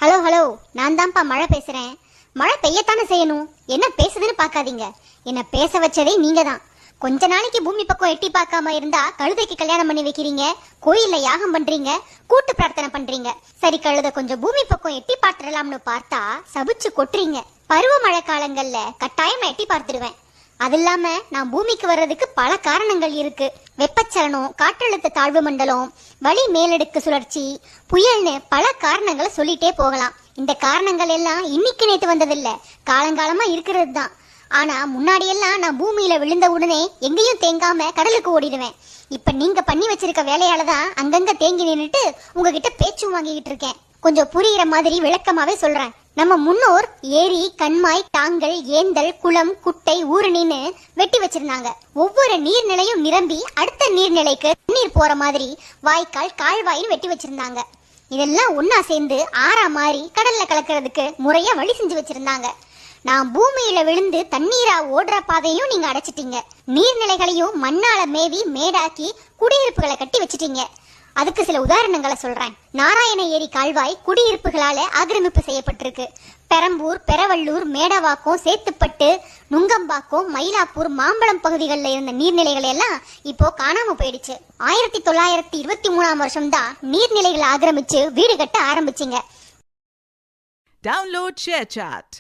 Hello hello, நான் தான்ப்பா மழை பேசுறேன். மழை பெய்யத்தானே செய்யணும். என்ன பேசுதுன்னு பார்க்காதீங்க. என்ன பேச வச்சதே நீங்க தான். கொஞ்ச நாளைக்கு பூமி பக்கம் எட்டி பார்க்காம இருந்தா கழுதைக்கு கல்யாணம் பண்ணி வைக்கிறீங்க, கோயில்ல யாகம் பண்றீங்க, கூட்டு பிரார்த்தனை பண்றீங்க. சரி, கழுதை கொஞ்சம் பூமி பக்கம் எட்டி பார்த்துடலாம்னு பார்த்தா சபிச்சு கொட்டுறீங்க. பருவமழை காலங்கள்ல கட்டாயமா எட்டி பார்த்துடுவேன். அது இல்லாம நான் பூமிக்கு வர்றதுக்கு பல காரணங்கள் இருக்கு. வெப்பச்சலனம், காற்றழுத்த தாழ்வு மண்டலம், வளி மேலடுக்கு சுழற்சி, புயல்னு பல காரணங்களை சொல்லிட்டே போகலாம். இந்த காரணங்கள் எல்லாம் இன்னைக்கு நேத்து வந்ததில்ல, காலங்காலமா இருக்கிறது தான். ஆனா முன்னாடி எல்லாம் நான் பூமியில விழுந்த உடனே எங்கேயும் தேங்காம கடலுக்கு ஓடிடுவேன். இப்ப நீங்க பண்ணி வச்சிருக்க வேலையால தான் அங்கங்க தேங்கி நின்னுட்டு உங்ககிட்ட பேச்சும் வாங்கிக்கிட்டு இருக்கேன். கொஞ்சம் புரியுற மாதிரி விளக்கமாவே சொல்றேன். நம்ம முன்னோர் ஏரி, கண்மாய், தாங்கல், ஏந்தல், குளம், குட்டை, ஊருணின்னு வெட்டி வச்சிருந்தாங்க. ஒவ்வொரு நீர்நிலையும் நிரம்பி அடுத்த நீர்நிலைக்கு நீர் போற மாதிரி வாய்க்கால், கால்வாயின்னு வெட்டி வச்சிருந்தாங்க. இதெல்லாம் ஒன்னா சேர்ந்து ஆறா மாறி கடல்ல கலக்கிறதுக்கு முறையா வழி செஞ்சு வச்சிருந்தாங்க. நான் பூமியில விழுந்து தண்ணீரா ஓடுற பாதையும் நீங்க அடைச்சிட்டீங்க. நீர்நிலைகளையும் மண்ணால மேவி மேடாக்கி குடியிருப்புகளை கட்டி வச்சிட்டீங்க. அதுக்கு சில உதாரணங்களை சொல்றேன். நாராயண ஏரி கால்வாய் குடியிருப்புகளால ஆக்கிரமிப்பு செய்யப்பட்டிருக்கு. பெரம்பூர், பெரவள்ளூர், மேடவாக்கம், சேத்துப்பட்டு, நுங்கம்பாக்கம், மயிலாப்பூர், மாம்பழம் பகுதிகளில் இருந்த நீர்நிலைகள் எல்லாம் இப்போ காணாம போயிடுச்சு. 1923ஆம் வருஷம் தான் நீர்நிலைகளை ஆக்கிரமிச்சு வீடு கட்ட ஆரம்பிச்சிங்க. Download ShareChat.